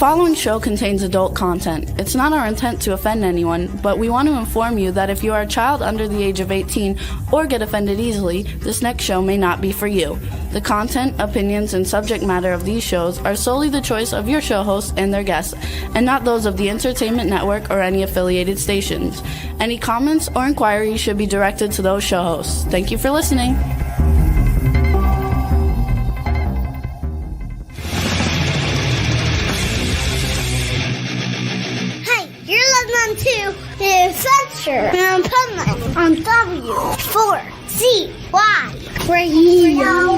following show contains adult content. It's not our intent to offend anyone, but we want to inform you that if you are a child under the age of 18 or get offended easily, this next show may not be for you. The content, opinions, and subject matter of these shows are solely the choice of your show hosts and their guests, and not those of the Entertainment Network or any affiliated stations. Any comments or inquiries should be directed to those show hosts. Thank you for listening. To the Adventures of Pipeman on W4CY Radio.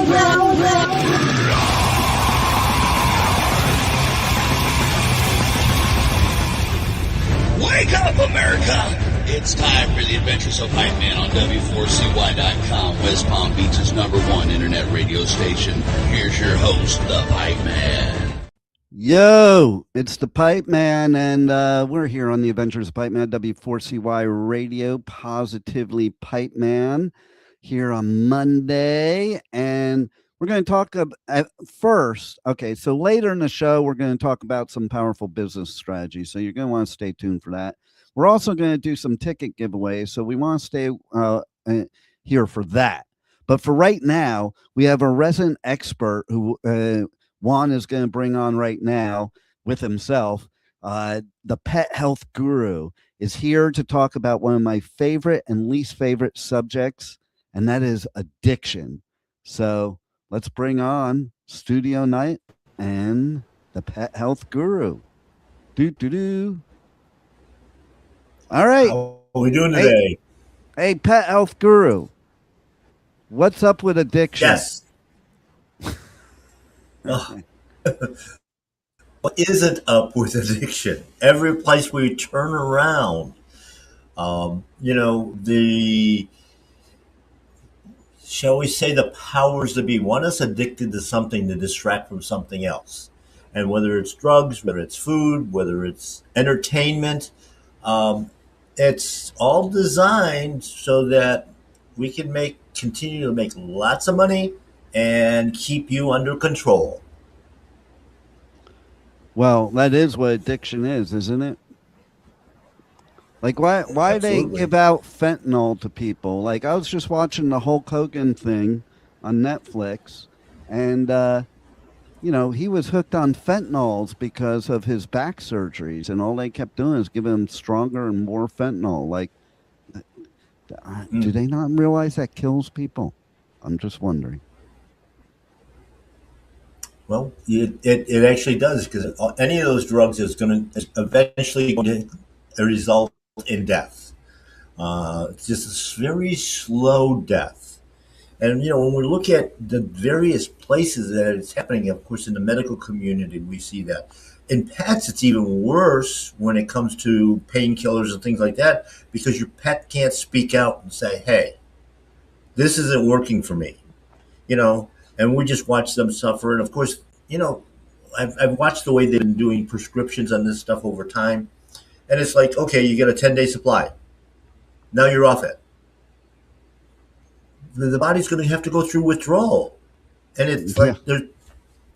Wake up, America! It's time for the Adventures of Pipeman on W4CY.com, West Palm Beach's #1 internet radio station. Here's your host, the Pipeman. Yo, it's the Pipeman, and we're here on the Adventures of Pipeman, W4CY Radio, Positively Pipeman, here on Monday, and we're going to talk at first. Okay, so later in the show, we're going to talk about some powerful business strategies, so you're going to want to stay tuned for that. We're also going to do some ticket giveaways, so we want to stay here for that. But for right now, we have a resident expert who Juan is going to bring on right now with himself. The pet health guru is here to talk about one of my favorite and least favorite subjects, and that is addiction. So let's bring on Studio Night and the pet health guru. All right. How are we doing today? Hey, pet health guru. What's up with addiction? Yes. What isn't up with addiction? Every place we turn around, shall we say, the powers that be want us addicted to something to distract from something else. And whether it's drugs, whether it's food, whether it's entertainment, it's all designed so that we can continue to make lots of money and keep you under control. Well, that is what addiction is, isn't it? Like, why Absolutely. they give out fentanyl to people? Like, I was just watching the Hulk Hogan thing on Netflix, and, he was hooked on fentanyls because of his back surgeries, and all they kept doing is giving him stronger and more fentanyl. Like, do they not realize that kills people? I'm just wondering. Well, it actually does, because any of those drugs is eventually going to result in death. It's just a very slow death. And, when we look at the various places that it's happening, of course, in the medical community, we see that. In pets, it's even worse when it comes to painkillers and things like that, because your pet can't speak out and say, hey, this isn't working for me, and we just watch them suffer. And of course, I've watched the way they've been doing prescriptions on this stuff over time. And it's like, okay, you get a 10-day supply. Now you're off it. The body's going to have to go through withdrawal. And it's like, there's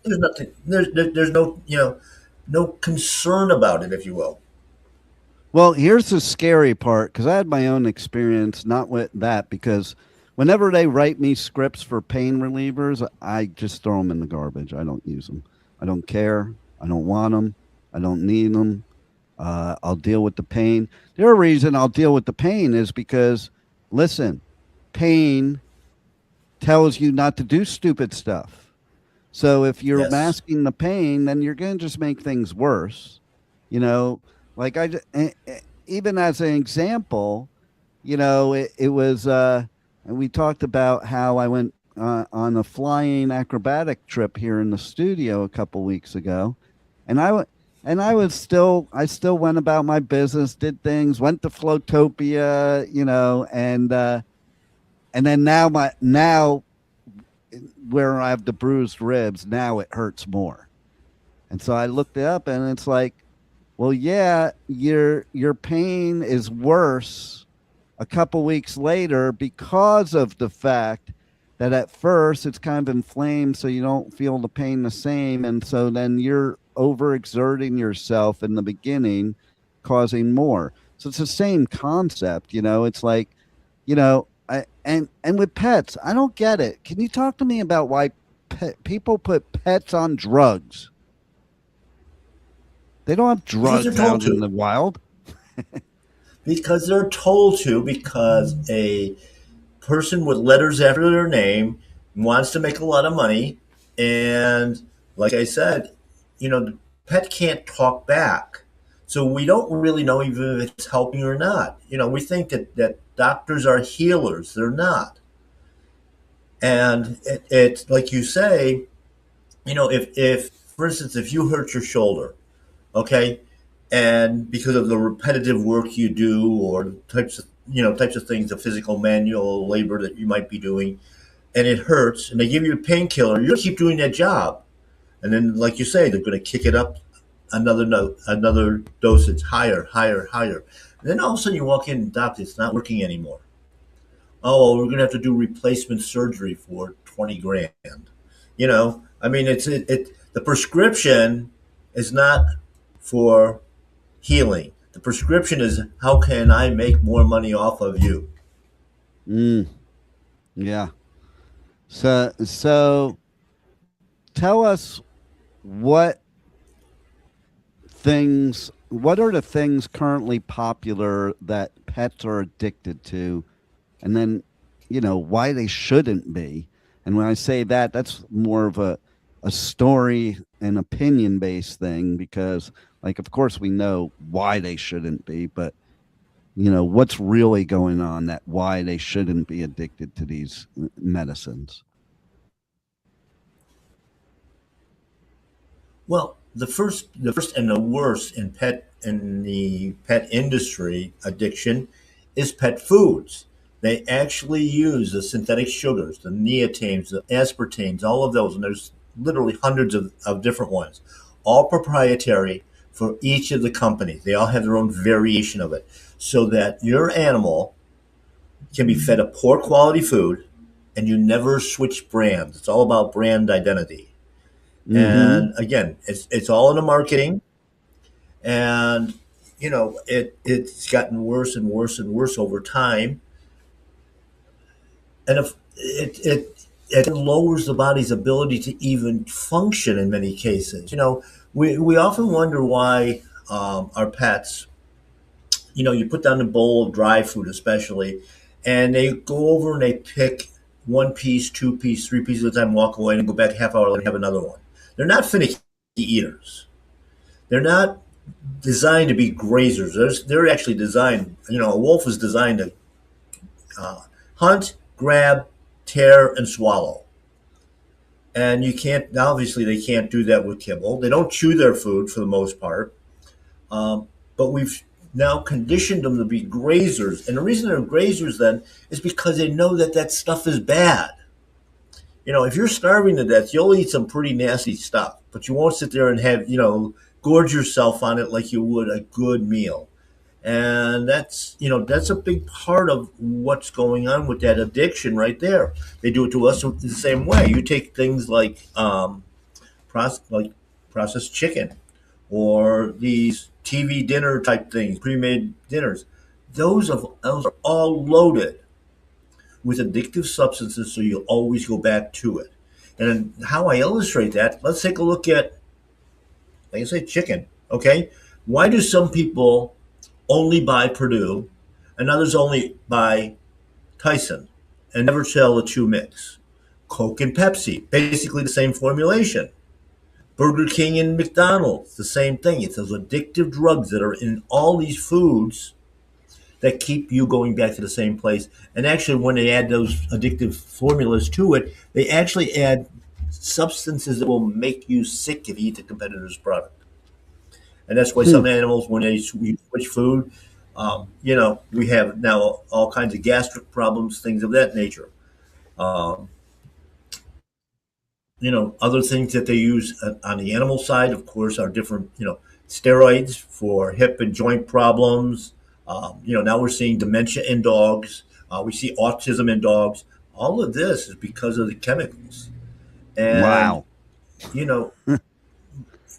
nothing, there's no, no concern about it, if you will. Well, here's the scary part, because I had my own experience, not with that, because whenever they write me scripts for pain relievers, I just throw them in the garbage. I don't use them. I don't care. I don't want them. I don't need them. I'll deal with the pain. The other reason I'll deal with the pain is because, listen, pain tells you not to do stupid stuff. So if you're masking the pain, then you're going to just make things worse. Like even as an example, it was... And we talked about how I went on a flying acrobatic trip here in the studio a couple weeks ago, and I still went about my business, did things, went to Flowtopia, and then now where I have the bruised ribs, now it hurts more, and so I looked it up, and it's like, well, yeah, your pain is worse a couple weeks later because of the fact that at first it's kind of inflamed, so you don't feel the pain the same, and so then you're overexerting yourself in the beginning, causing more. So it's the same concept, it's like, and with pets, I don't get it. Can you talk to me about why people put pets on drugs? They don't have Because they're drugs told out in to. the wild. Because they're told to, because a person with letters after their name wants to make a lot of money. And like I said, the pet can't talk back. So we don't really know even if it's helping or not. We think that doctors are healers. They're not. And it's like you say, if, for instance, if you hurt your shoulder, okay, and because of the repetitive work you do or types of things, the physical manual labor that you might be doing, and it hurts, and they give you a painkiller, you're gonna keep doing that job, and then, like you say, they're going to kick it up another dosage, higher, higher, higher, and then all of a sudden you walk in, doctor, it's not working anymore. Oh, well, we're going to have to do replacement surgery for 20 grand. I mean, the prescription is not for healing. The prescription is, how can I make more money off of you? Yeah. So tell us what what are the things currently popular that pets are addicted to, and then, why they shouldn't be. And when I say that, that's more of a story and opinion based thing, because, like, of course we know why they shouldn't be, but what's really going on, that why they shouldn't be addicted to these medicines. Well, the first and the worst in the pet industry addiction is pet foods. They actually use the synthetic sugars, the neotames, the aspartames, all of those, and there's literally hundreds of different ones, all proprietary for each of the companies. They all have their own variation of it, so that your animal can be fed a poor quality food, and you never switch brands. It's all about brand identity. Mm-hmm. And again, it's all in the marketing, and it's gotten worse and worse and worse over time, and if it lowers the body's ability to even function in many cases. We often wonder why our pets, you put down a bowl of dry food, especially, and they go over and they pick one piece, two piece, three pieces at a time, walk away, and go back a half hour later and have another one. They're not finicky eaters. They're not designed to be grazers. They're actually designed. A wolf is designed to hunt, grab, tear, and swallow. And you can't. Obviously, they can't do that with kibble. They don't chew their food for the most part. But we've now conditioned them to be grazers, and the reason they're grazers then is because they know that stuff is bad. If you're starving to death, you'll eat some pretty nasty stuff, but you won't sit there and have, gorge yourself on it like you would a good meal. And that's a big part of what's going on with that addiction right there. They do it to us the same way. You take things like processed chicken, or these TV dinner type things, pre-made dinners. Those are all loaded with addictive substances, so you'll always go back to it. And how I illustrate that, let's take a look at, like I say, chicken. Okay, why do some people only buy Purdue, and others only buy Tyson, and never sell the two mix? Coke and Pepsi, basically the same formulation. Burger King and McDonald's, the same thing. It's those addictive drugs that are in all these foods that keep you going back to the same place. And actually, when they add those addictive formulas to it, they actually add substances that will make you sick if you eat the competitor's product. And that's why some animals, when they switch food, we have now all kinds of gastric problems, things of that nature. Um, Other things that they use on the animal side, of course, are different, steroids for hip and joint problems. Now we're seeing dementia in dogs. We see autism in dogs. All of this is because of the chemicals. And, Wow. you know,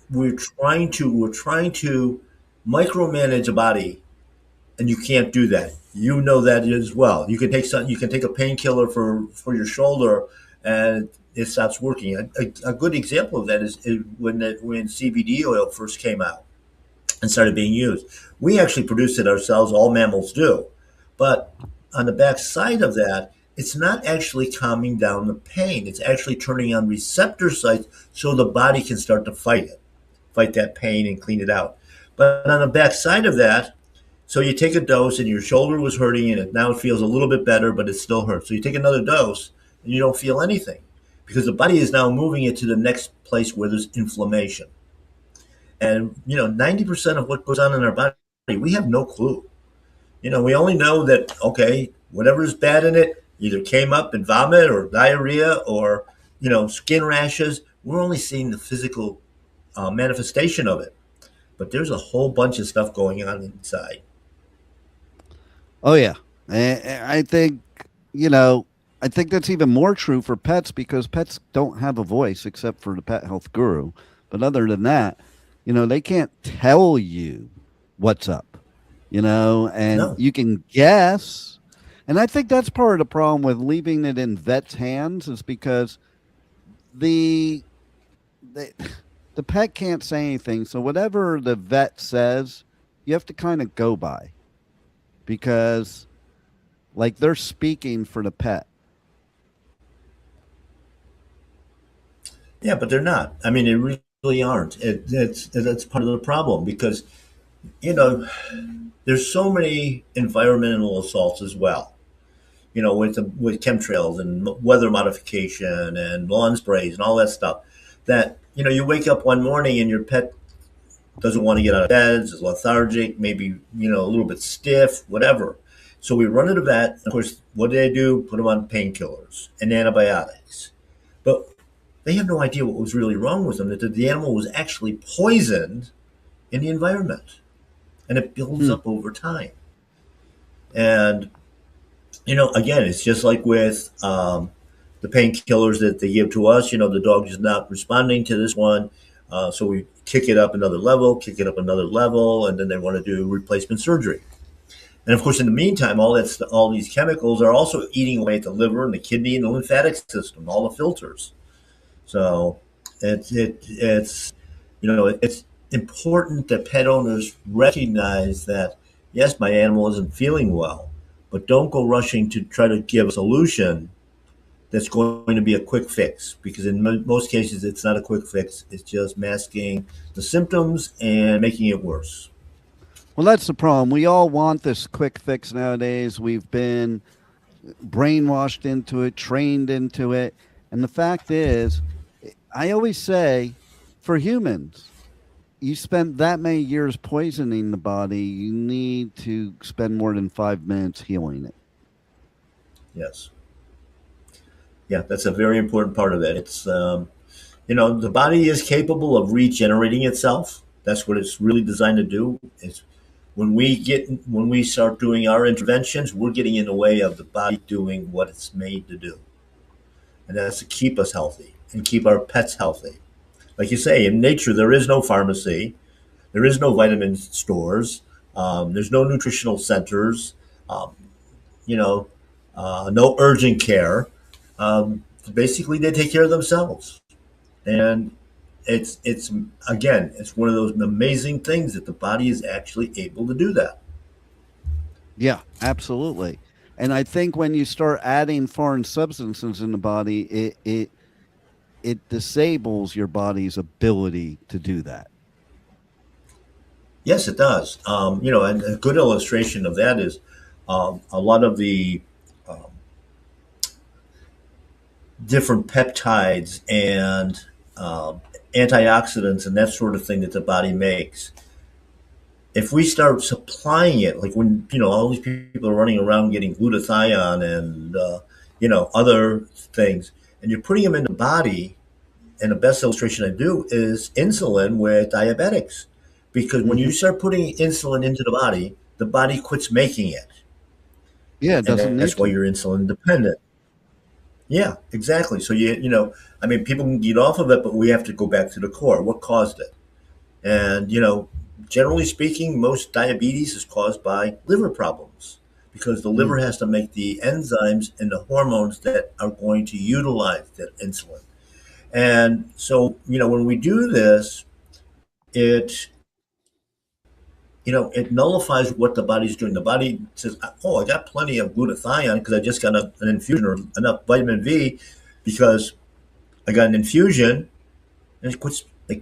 we're trying to micromanage a body, and you can't do that. You know that as well. You can take a painkiller for your shoulder, and it stops working. A good example of that is when CBD oil first came out and started being used. We actually produce it ourselves. All mammals do, but on the back side of that, it's not actually calming down the pain. It's actually turning on receptor sites so the body can start to fight that pain and clean it out. But on the back side of that, so you take a dose and your shoulder was hurting and now it feels a little bit better, but it still hurts. So you take another dose and you don't feel anything because the body is now moving it to the next place where there's inflammation. And 90% of what goes on in our body, we have no clue. We only know that, okay, whatever's bad in it either came up in vomit or diarrhea or, skin rashes. We're only seeing the physical manifestation of it. But there's a whole bunch of stuff going on inside. Oh yeah, I think you know. I think that's even more true for pets because pets don't have a voice except for the pet health guru. But other than that, they can't tell you what's up. And No. you can guess. And I think that's part of the problem with leaving it in vets' hands is because the the, the pet can't say anything. So whatever the vet says, you have to kind of go by because like they're speaking for the pet. Yeah, but they're not. I mean, they really aren't. That's part of the problem because you know there's so many environmental assaults as well. With chemtrails and weather modification and lawn sprays and all that stuff. That you wake up one morning and your pet doesn't want to get out of bed, is lethargic, maybe a little bit stiff, whatever. So we run to the vet. Of course, what do they do? Put them on painkillers and antibiotics. But they have no idea what was really wrong with them. That the animal was actually poisoned in the environment, and it builds up over time. And again, it's just like with the painkillers that they give to us. The dog is not responding to this one, so we kick it up another level, and then they want to do replacement surgery. And of course, in the meantime, all these chemicals are also eating away at the liver and the kidney and the lymphatic system, all the filters. So it's important that pet owners recognize that yes, my animal isn't feeling well, but don't go rushing to try to give a solution that's going to be a quick fix because in most cases it's not a quick fix. It's just masking the symptoms and making it worse. Well, that's the problem. We all want this quick fix nowadays. We've been brainwashed into it, trained into it. And the fact is, I always say for humans, you spend that many years poisoning the body, you need to spend more than 5 minutes healing it. Yes. Yeah, that's a very important part of that. It's, the body is capable of regenerating itself. That's what it's really designed to do. It's when we start doing our interventions, we're getting in the way of the body doing what it's made to do. And that's to keep us healthy and keep our pets healthy. Like you say, in nature, there is no pharmacy. There is no vitamin stores. There's no nutritional centers. Um, no urgent care. Basically, they take care of themselves. And it's again, it's one of those amazing things that the body is actually able to do that. Yeah, absolutely. And I think when you start adding foreign substances in the body, it disables your body's ability to do that. Yes, it does. And a good illustration of that is a lot of the um, different peptides and antioxidants and that sort of thing that the body makes. If we start supplying it, like when all these people are running around getting glutathione and other things, and you're putting them in the body, and the best illustration I do is insulin with diabetics, because when you start putting insulin into the body quits making it, Yeah, it and doesn't need that's why to. you're insulin dependent. Yeah, exactly. So I mean, people can get off of it, but we have to go back to the core. What caused it? And, generally speaking, most diabetes is caused by liver problems because the liver Mm. has to make the enzymes and the hormones that are going to utilize that insulin. And so, when we do this, it it nullifies what the body's doing. The body says, "Oh, I got plenty of glutathione because I just got an infusion, or enough vitamin V because I got an infusion," and it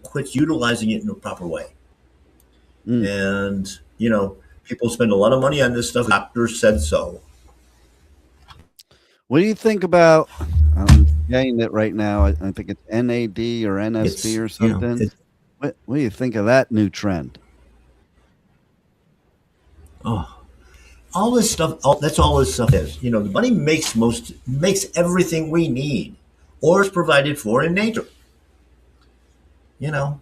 quits utilizing it in a proper way. Mm. And people spend a lot of money on this stuff. Doctors said so. What do you think about? I'm getting it right now. I think it's NAD or NSD It's or something. What do you think of that new trend? oh, all this stuff. That's all this stuff is. The body makes everything we need, or is provided for in nature. You know,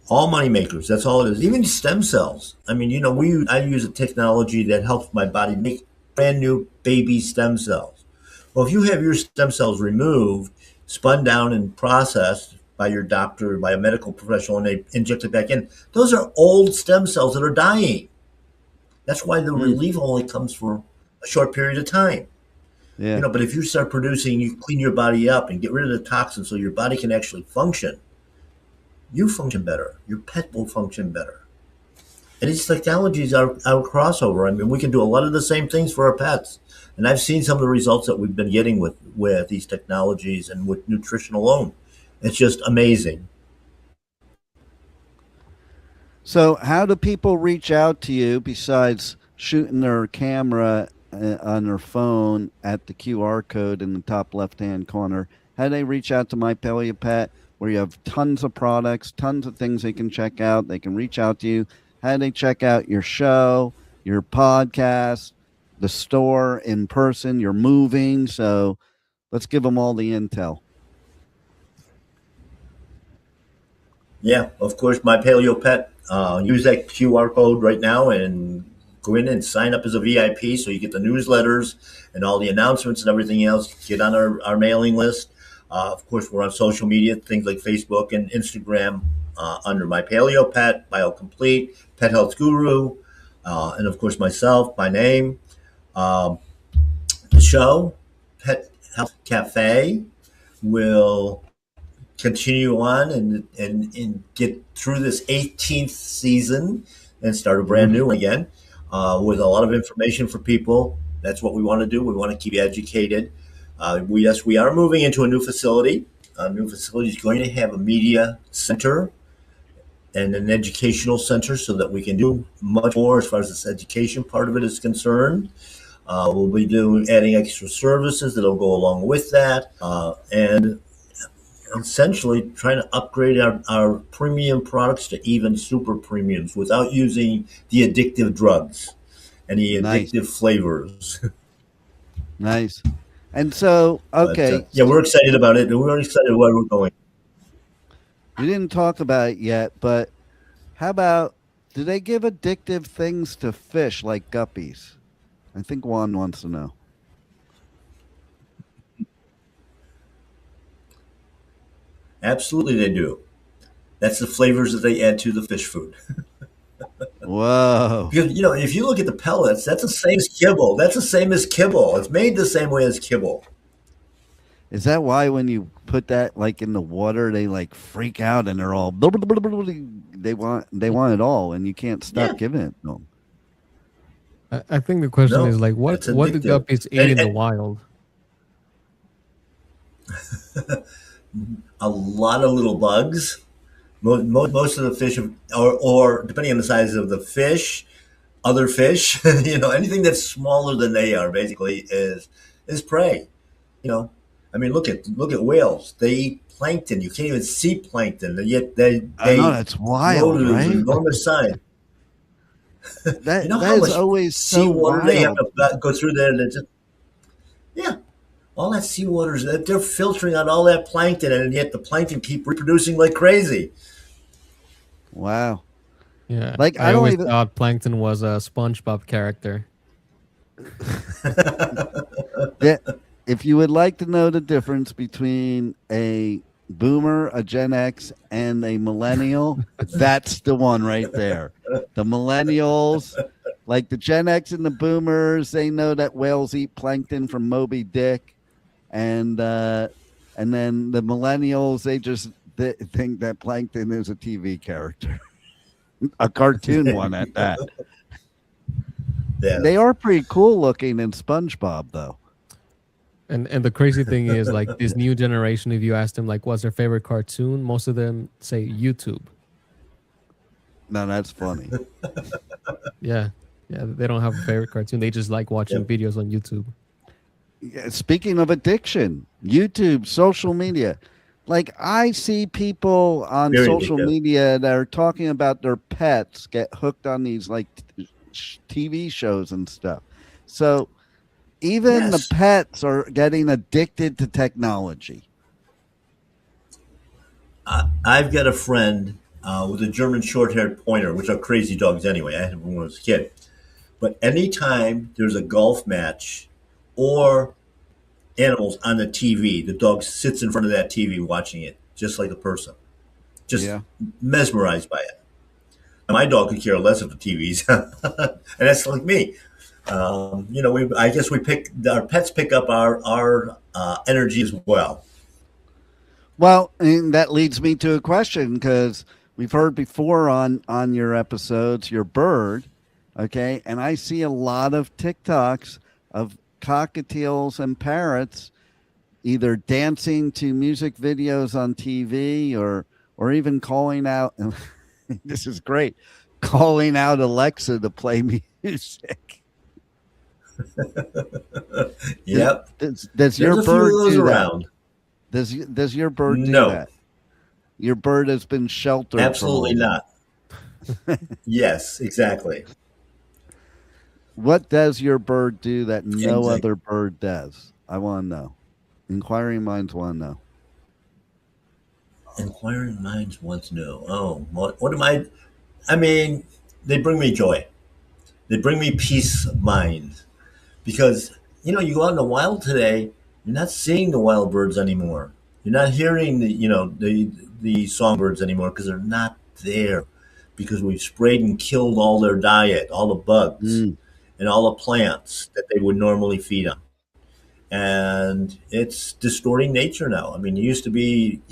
all money makers. That's all it is. Even stem cells. I mean, I use a technology that helps my body make brand new baby stem cells. Well, if you have your stem cells removed, spun down, and processed by your doctor, by a medical professional, and they inject it back in, those are old stem cells that are dying. That's why the Mm. relief only comes for a short period of time. Yeah. But if you start producing, you clean your body up and get rid of the toxins so your body can actually function, you function better. Your pet will function better. And these technologies are crossover. I mean, we can do a lot of the same things for our pets. And I've seen some of the results that we've been getting with these technologies and with nutrition alone. It's just amazing. So, how do people reach out to you besides shooting their camera on their phone at the QR code in the top left-hand corner? How do they reach out to My Paleo Pet, where you have tons of products, tons of things they can check out? They can reach out to you. How do they check out your show, your podcast, the store in person? You're moving, so let's give them all the intel. Yeah, of course, my Paleo Pet. Use that QR code right now and go in and sign up as a VIP so you get the newsletters and all the announcements and everything else. Get on our mailing list. Of course, we're on social media, things like Facebook and Instagram under my Paleo Pet, BioComplete, Pet Health Guru, and of course, myself, my name. Um, the show, Pet Health Cafe, will continue on and get through this 18th season and start a brand new one again with a lot of information for people. That's what we want to do. We want to keep you educated. We are moving into a new facility. A new facility is going to have a media center and an educational center so that we can do much more as far as this education part of it is concerned. We'll be adding extra services that'll go along with that. And essentially trying to upgrade our premium products to even super premiums without using the addictive drugs and the Nice, addictive flavors. nice. And so, But okay, yeah, we're excited about it, and we're excited where we're going. we didn't talk about it yet, but how about, do they give addictive things to fish like guppies? I think Juan wants to know. Absolutely, they do. That's the flavors that they add to the fish food. Whoa. Because if you look at the pellets, that's the same as kibble. That's the same as kibble. It's made the same way as kibble. Is that why when you put that like in the water, they like freak out and they're all they want it all, and you can't stop Yeah. giving it to them? I think the question No, is like, what it's do addictive. guppies eat And, in the and wild? a lot of little bugs. Most of the fish, or depending on the size of the fish, other fish, anything that's smaller than they are basically is prey. You know, I mean, look at whales. They eat plankton. You can't even see plankton, and yet they I know, they that's grow wild, to this right? enormous size. You That know that how is much always so seawater they have wild. to go through there, and yeah, all that seawater is they're filtering out all that plankton, and yet the plankton keep reproducing like crazy. Wow. Yeah, Like I I don't always even thought Plankton was a SpongeBob character. yeah, if you would like to know the difference between a boomer, a Gen X, and a millennial, that's the one right there. The millennials, like the Gen X and the boomers, they know that whales eat plankton from Moby Dick, and then the millennials, they just think that plankton is a TV character, a cartoon one at that. Yeah. They are pretty cool looking in SpongeBob, though. And the crazy thing is, like, this new generation, if you ask them like what's their favorite cartoon, most of them say YouTube. No, that's funny. Yeah, they don't have a favorite cartoon. They just like watching videos on YouTube. Yeah, speaking of addiction, YouTube, social media. Like, I see people on Very social addictive. media that are talking about their pets get hooked on these like TV shows and stuff. So even Yes. the pets are getting addicted to technology. I've got a friend with a German short-haired pointer, which are crazy dogs anyway. I had them when I was a kid. But anytime there's a golf match or animals on the TV, the dog sits in front of that TV watching it, just like a person, just Yeah. mesmerized by it. And my dog could care less of the TVs, and that's like me. I guess our pets pick up our energy as well. Well, and that leads me to a question, because we've heard before on your episodes, your bird, okay, and I see a lot of TikToks of cockatiels and parrots either dancing to music videos on TV or even calling out. This is great, calling out Alexa to play music. Yep. Does There's your a few bird of those do around. that? Does your bird do No. that? Your bird has been sheltered. Absolutely from all not. Yes, exactly. What does your bird do that no Exactly. other bird does? I want to know. Inquiring minds want to know. Inquiring minds want to know. Oh, what am I? I mean, they bring me joy. They bring me peace of mind. Because, you go out in the wild today, you're not seeing the wild birds anymore. You're not hearing the songbirds anymore, because they're not there. Because we've sprayed and killed all their diet, all the bugs and all the plants that they would normally feed on. And it's distorting nature now. I mean, it used to be,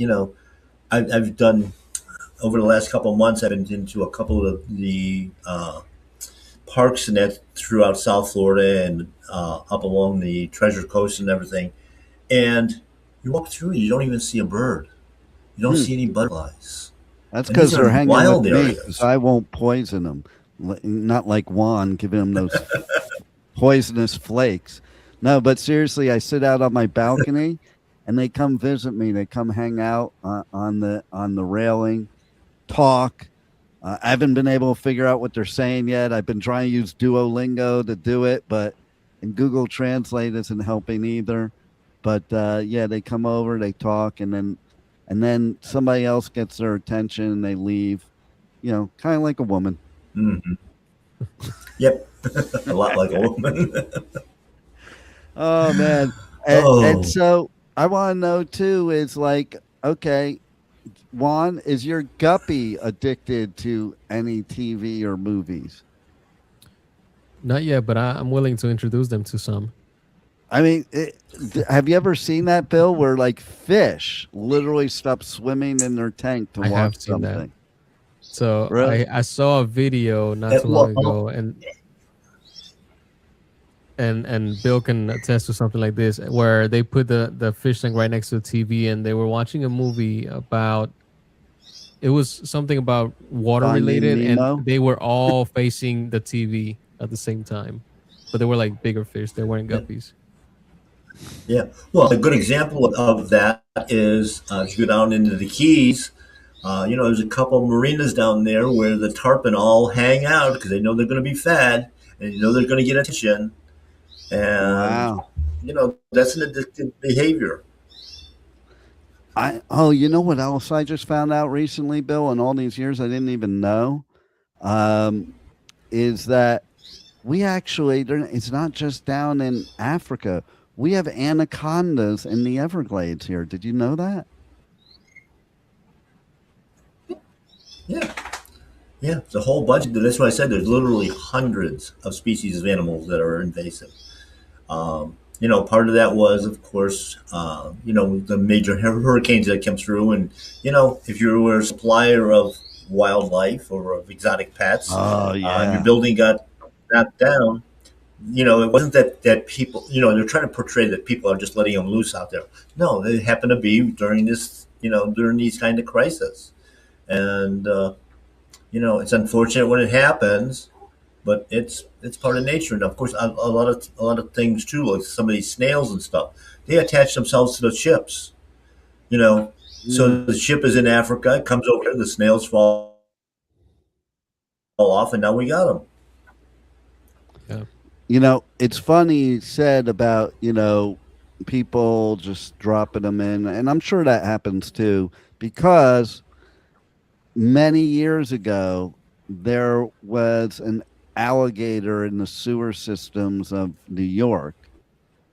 I've done, over the last couple of months, I've been into a couple of the parks and that throughout South Florida and up along the Treasure Coast and everything. And you walk through, you don't even see a bird. You don't see any butterflies. That's And because these are they're hanging wild with me, areas. 'cause I won't poison them. Not like Juan giving them those poisonous flakes. No, but seriously, I sit out on my balcony and they come visit me. They come hang out on the railing, talk. I haven't been able to figure out what they're saying yet. I've been trying to use Duolingo to do it, but and Google Translate isn't helping either. But yeah, they come over, they talk, and then somebody else gets their attention and they leave. Kind of like a woman. Mm-hmm. Yep. A lot like a woman. Oh man. And so I want to know too, is like, okay, Juan, is your guppy addicted to any TV or movies? Not yet, but I'm willing to introduce them to some. I mean, have you ever seen that, Bill, where like fish literally stop swimming in their tank to I have watch seen that. something? So Really? I saw a video not too long ago, and Bill can attest to something like this, where they put the fish tank right next to the TV, and they were watching a movie about, it was something about water Finding related, Nemo? and they were all facing the TV at the same time, but they were like bigger fish. They weren't guppies. Yeah. Well, a good example of that is if you go down into the Keys, there's a couple of marinas down there where the tarpon all hang out because they know they're going to be fed and they're going to get attention. And, Wow. That's an addictive behavior. You know what else I just found out recently, Bill, in all these years I didn't even know, is that we actually, it's not just down in Africa. We have anacondas in the Everglades here. Did you know that? Yeah, yeah, it's a whole bunch. That's why I said there's literally hundreds of species of animals that are invasive. Part of that was, of course, the major hurricanes that come through, and if you were a supplier of wildlife or of exotic pets, Oh and your yeah. building got knocked down, it wasn't that people, they're trying to portray that people are just letting them loose out there. No, it happened to be during this, during these kind of crises, and it's unfortunate when it happens, but it's part of nature. And of course, a lot of things too, like some of these snails and stuff, they attach themselves to the ships. You know, Mm. so the ship is in Africa, it comes over here, the snails fall off, and now we got them. Yeah. It's funny you said about, people just dropping them in, and I'm sure that happens too, because many years ago there was an alligator in the sewer systems of New York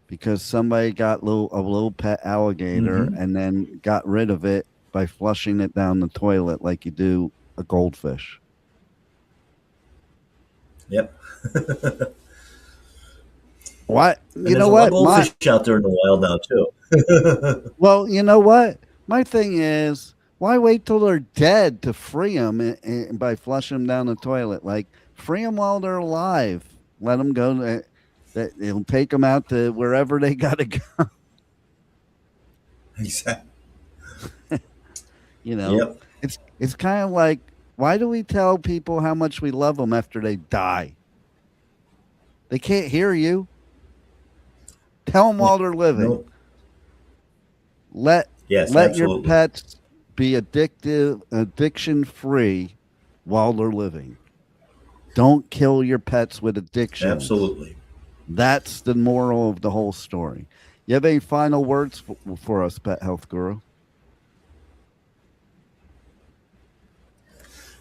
because somebody got a little pet alligator Hmm. and then got rid of it by flushing it down the toilet like you do a goldfish. Yep. What? And You there's know a lot of what? goldfish out there in the wild now too. Well, you know what? My thing is, why wait till they're dead to free them by flushing them down the toilet? Like, free them while they're alive. Let them go. That it'll take them out to wherever they got to go. Exactly. You know, Yep. it's kind of like, why do we tell people how much we love them after they die? They can't hear you. Tell them while they're living. No. Let Yes, let your absolutely. pets be addiction free while they're living. Don't kill your pets with addictions. Absolutely. That's the moral of the whole story. You have any final words for us, Pet Health Guru?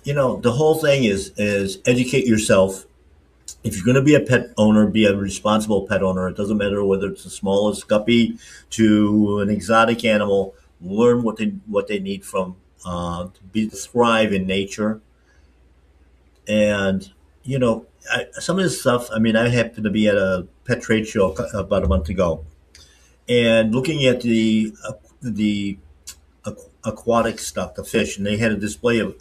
The whole thing is educate yourself. If you're going to be a pet owner, be a responsible pet owner. It doesn't matter whether it's the smallest guppy to an exotic animal. Learn what they need from to thrive in nature. And some of this stuff. I mean, I happened to be at a pet trade show about a month ago, and looking at the aquatic stuff, the fish, and they had a display of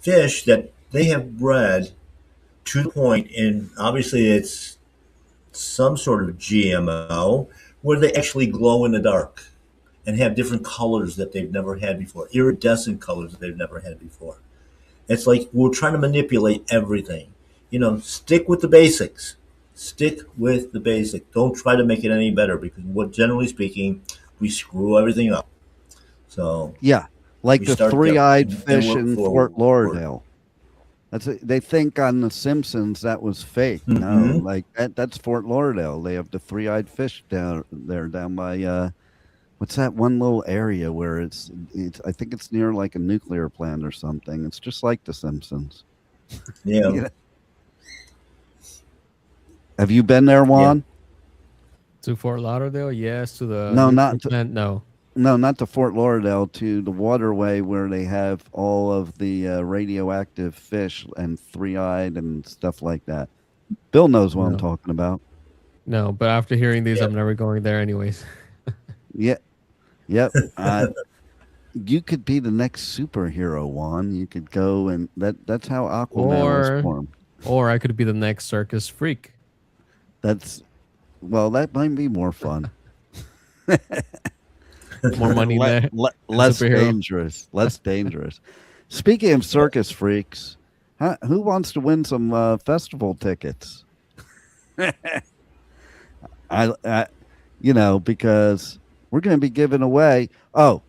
fish that they have bred to the point, and obviously it's some sort of GMO, where they actually glow in the dark and have different colors that they've never had before, iridescent colors that they've never had before. It's like we're trying to manipulate everything. Stick with the basics. Stick with the basic. Don't try to make it any better because, what generally speaking, we screw everything up. So Yeah, like we the start there three-eyed and fish work in Fort forward. Lauderdale. They think on The Simpsons that was fake. No, Hmm. like that's Fort Lauderdale. They have the three-eyed fish down there, down by what's that one little area where it's I think it's near like a nuclear plant or something. It's just like The Simpsons. Yeah, You know? Have you been there, yeah. Juan? To Fort Lauderdale, yes. To the No, nuclear not to, plant, no. no, not to Fort Lauderdale. To the waterway where they have all of the radioactive fish and three-eyed and stuff like that. Bill knows what I'm No. talking about. No, but after hearing these, Yeah. I'm never going there anyways. Yeah, yep. You could be the next superhero, Juan. You could go and that's how Aquaman was Or formed. or I could be the next circus freak. That's well, that might be more fun. More money there. Less Superhero. dangerous. Less dangerous. Speaking of circus freaks, who wants to win some festival tickets? I because we're going to be giving away. Oh,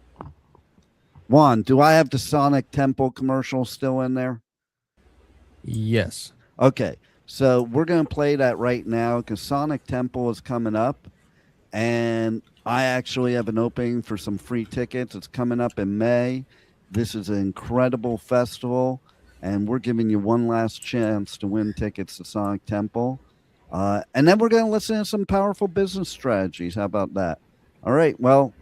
Juan, do I have the Sonic Temple commercial still in there? Yes. Okay, so we're going to play that right now because Sonic Temple is coming up, and I actually have an opening for some free tickets. It's coming up in May. This is an incredible festival, and we're giving you one last chance to win tickets to Sonic Temple. And then we're going to listen to some powerful business strategies. How about that? All right, well,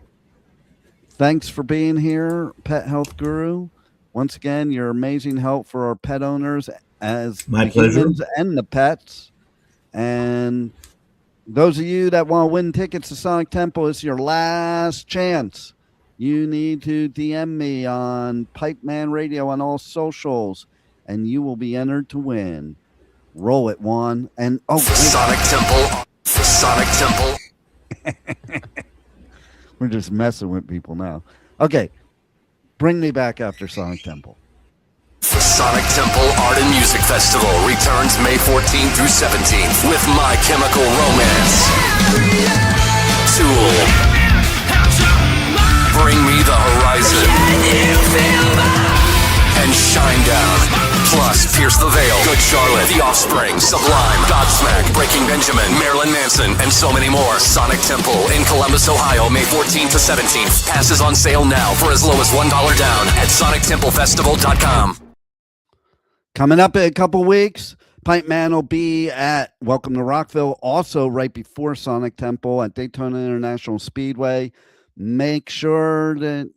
thanks for being here, Pet Health Guru. Once again, your amazing help for our pet owners as My the pleasure. humans and the pets. And those of you that want to win tickets to Sonic Temple, it's your last chance. You need to DM me on Pipeman Radio on all socials, and you will be entered to win. Roll it, Juan. And Sonic Temple. We're just messing with people now. Okay, bring me back after Sonic Temple. The Sonic Temple Art and Music Festival returns May 14th through 17th with My Chemical Romance, Tool, Bring Me the Horizon, and Shinedown. Plus, Pierce the Veil, Good Charlotte, The Offspring, Sublime, Godsmack, Breaking Benjamin, Marilyn Manson, and so many more. Sonic Temple in Columbus, Ohio, May 14th to 17th. Passes on sale now for as low as $1 down at sonictemplefestival.com. Coming up in a couple weeks, Pipeman will be at Welcome to Rockville, also right before Sonic Temple at Daytona International Speedway. Make sure to,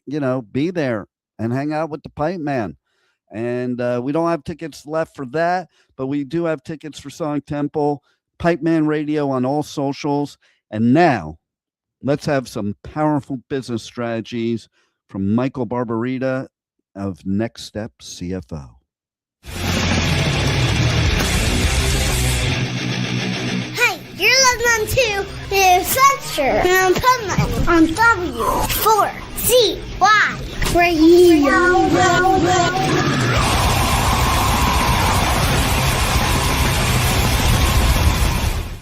be there and hang out with the Pipeman. And we don't have tickets left for that, but we do have tickets for Sonic Temple, Pipeman Radio on all socials. And now, let's have some powerful business strategies from Michael Barbarita of Next Step CFO. Hey, you're listening to The Adventures of Pipeman on W4CY Radio.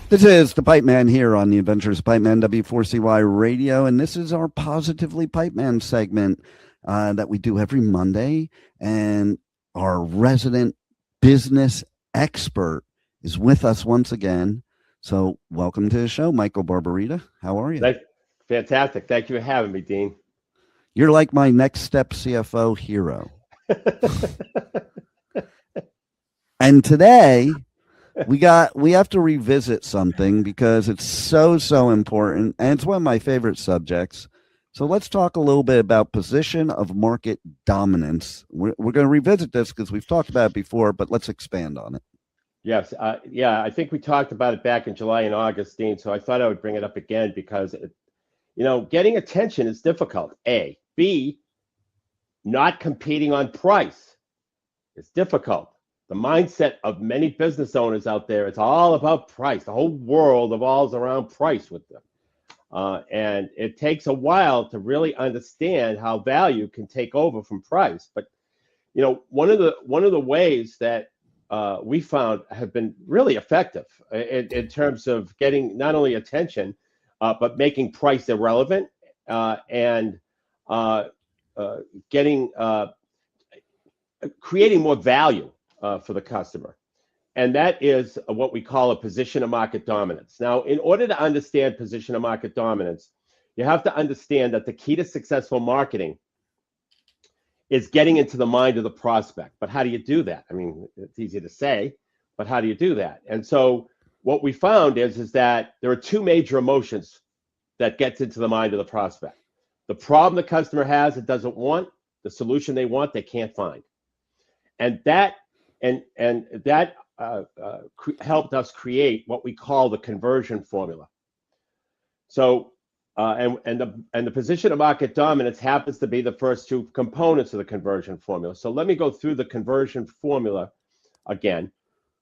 This is the Pipeman here on the Adventures of Pipeman W4CY Radio, and this is our Positively Pipeman segment that we do every Monday. And our resident business expert is with us once again. So welcome to the show, Michael Barbarita. How are you? Fantastic. Thank you for having me, Dean. You're like my Next Step CFO hero. And today we have to revisit something because it's so important, and it's one of my favorite subjects. So let's talk a little bit about position of market dominance. We're going to revisit this because we've talked about it before, but let's expand on it. Yes. I think we talked about it back in July and August, Dean. So I thought I would bring it up again because, getting attention is difficult. A. B. Not competing on price is difficult. The mindset of many business owners out there, it's all about price. The whole world revolves around price with them. And it takes a while to really understand how value can take over from price. But, one of the ways that we found have been really effective in terms of getting not only attention, but making price irrelevant and creating more value for the customer. And that is what we call a position of market dominance. Now, in order to understand position of market dominance, you have to understand that the key to successful marketing is getting into the mind of the prospect. But how do you do that? I mean, it's easy to say, but how do you do that? And so what we found is that there are two major emotions that gets into the mind of the prospect. The problem the customer has it doesn't want, the solution they want they can't find. And that helped us create what we call the conversion formula. So, and the position of market dominance happens to be the first two components of the conversion formula. So let me go through the conversion formula again,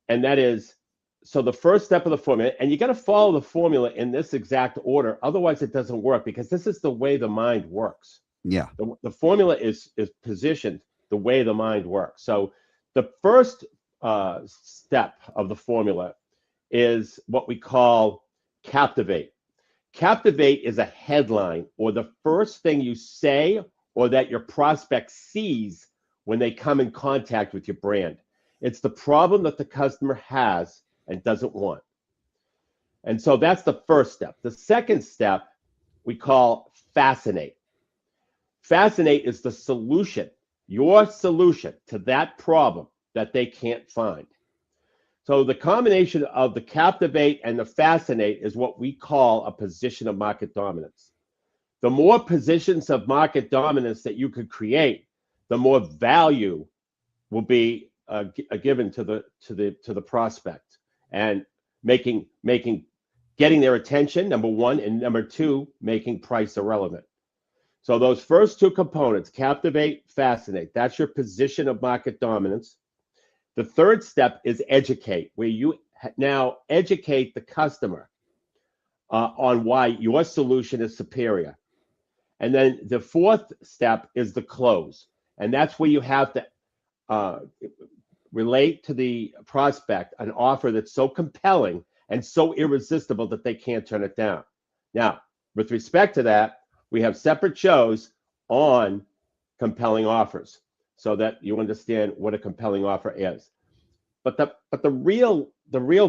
and that is, so the first step of the formula, and you got to follow the formula in this exact order, otherwise it doesn't work because this is the way the mind works. Yeah. The formula is positioned the way the mind works. So the first step of the formula is what we call captivate. Captivate is a headline or the first thing you say or that your prospect sees when they come in contact with your brand. It's the problem that the customer has and doesn't want. And so that's the first step. The second step we call fascinate. Fascinate is the solution, your solution to that problem that they can't find. So the combination of the captivate and the fascinate is what we call a position of market dominance. The more positions of market dominance that you could create, the more value will be given to the prospect, and getting their attention, number one, and number two, making price irrelevant. So those first two components, captivate, fascinate, that's your position of market dominance. The third step is educate, where you now educate the customer on why your solution is superior. And then the fourth step is the close. And that's where you have to relate to the prospect an offer that's so compelling and so irresistible that they can't turn it down. Now, with respect to that, we have separate shows on compelling offers so that you understand what a compelling offer is. But the real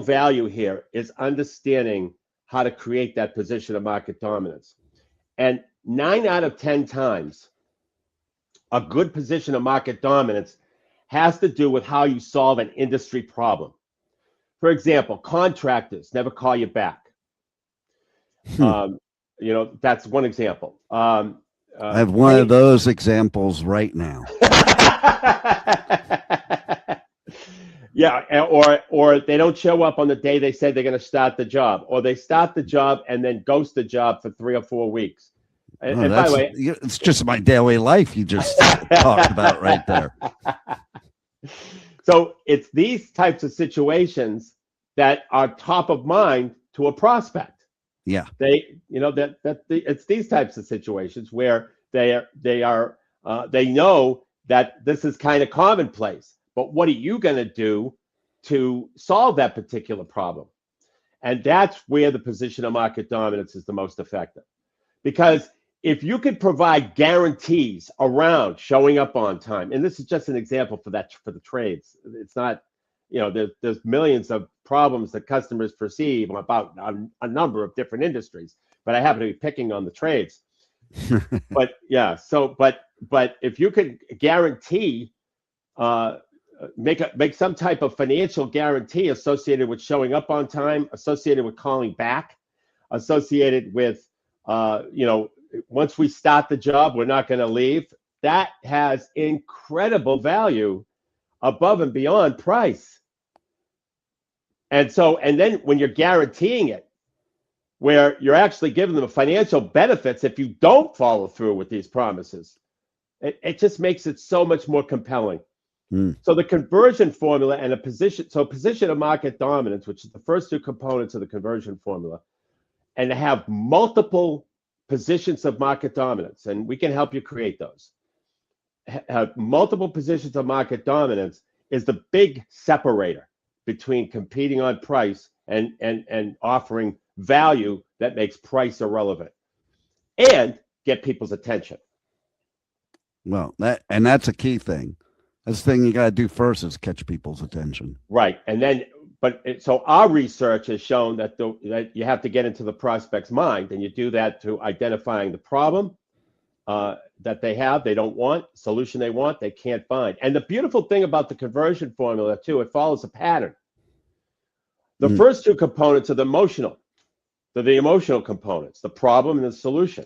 value here is understanding how to create that position of market dominance. And 9 out of 10 times, a good position of market dominance has to do with how you solve an industry problem. For example, contractors never call you back. That's one example. I have one of those examples right now. Yeah, or they don't show up on the day they said they're going to start the job, or they start the job and then ghost the job for 3 or 4 weeks. And by the way, it's just my daily life you just talked about right there. So it's these types of situations that are top of mind to a prospect. Yeah, it's these types of situations where they know that this is kind of commonplace. But what are you going to do to solve that particular problem? And that's where the position of market dominance is the most effective. Because if you could provide guarantees around showing up on time, and this is just an example for the trades, it's not, there's millions of problems that customers perceive about a number of different industries, but I happen to be picking on the trades. But if you could guarantee, make some type of financial guarantee associated with showing up on time, associated with calling back, associated with, once we start the job, we're not going to leave. That has incredible value above and beyond price. And then when you're guaranteeing it, where you're actually giving them financial benefits if you don't follow through with these promises, it just makes it so much more compelling. So the conversion formula and position of market dominance, which is the first two components of the conversion formula, and to have multiple positions of market dominance, and we can help you create those. Have multiple positions of market dominance is the big separator between competing on price and offering value that makes price irrelevant and get people's attention. Well, that's a key thing. That's the thing you got to do first is catch people's attention. Right. And then, so our research has shown that you have to get into the prospect's mind, and you do that through identifying the problem that they don't want, solution they want, they can't find. And the beautiful thing about the conversion formula too, it follows a pattern. The first two components are the emotional components, the problem and the solution.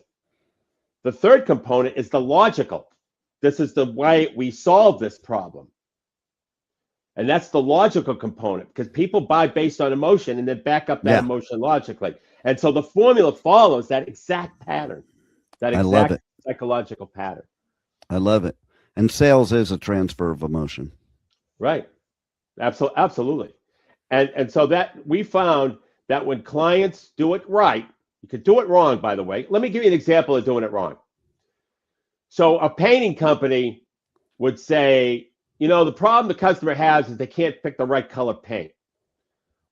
The third component is the logical. This is the way we solve this problem. And that's the logical component, because people buy based on emotion and then back up that emotion logically. And so the formula follows that exact pattern, that exact psychological pattern. I love it. And sales is a transfer of emotion. Right. Absolutely. And so that we found that when clients do it right, you could do it wrong, by the way. Let me give you an example of doing it wrong. So a painting company would say, the problem the customer has is they can't pick the right color paint.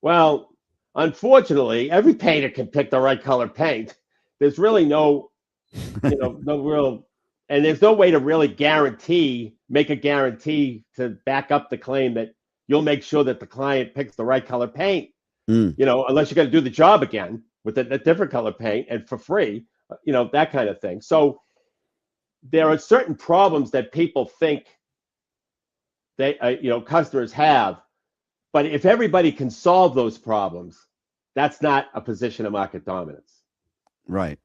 Well, unfortunately, every painter can pick the right color paint. There's really no real, and there's no way to really make a guarantee to back up the claim that you'll make sure that the client picks the right color paint, unless you're going to do the job again with a different color paint and for free, that kind of thing. So there are certain problems that people think customers have, but if everybody can solve those problems, that's not a position of market dominance. Right.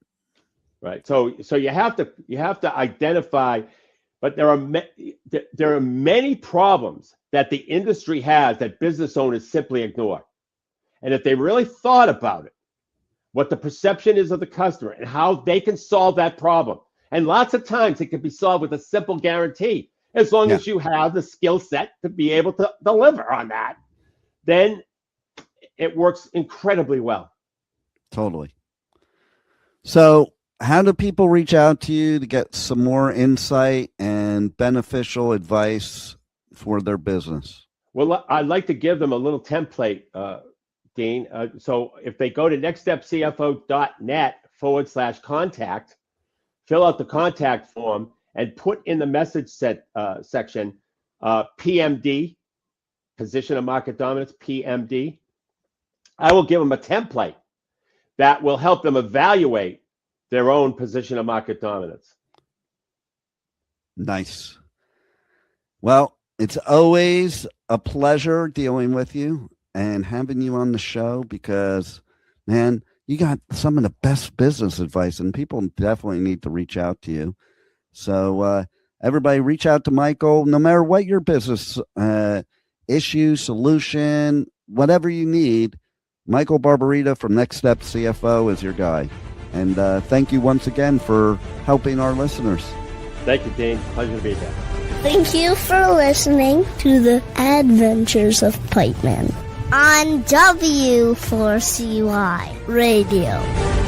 So you have to identify, But there are many problems that the industry has that business owners simply ignore. And if they really thought about it, what the perception is of the customer and how they can solve that problem. And lots of times it can be solved with a simple guarantee. As long as you have the skill set to be able to deliver on that, then it works incredibly well. Totally. So how do people reach out to you to get some more insight and beneficial advice for their business? Well, I'd like to give them a little template, Dean. So if they go to nextstepcfo.net/contact, fill out the contact form and put in the message section PMD, position of market dominance, PMD, I will give them a template that will help them evaluate their own position of market dominance. Nice. Well, it's always a pleasure dealing with you and having you on the show because, man, you got some of the best business advice and people definitely need to reach out to you. So everybody reach out to Michael, no matter what your business issue, solution, whatever you need. Michael Barbarita from Next Step CFO is your guy. And thank you once again for helping our listeners. Thank you, Dean. Pleasure to be here. Thank you for listening to the Adventures of Pipeman on W4CY Radio.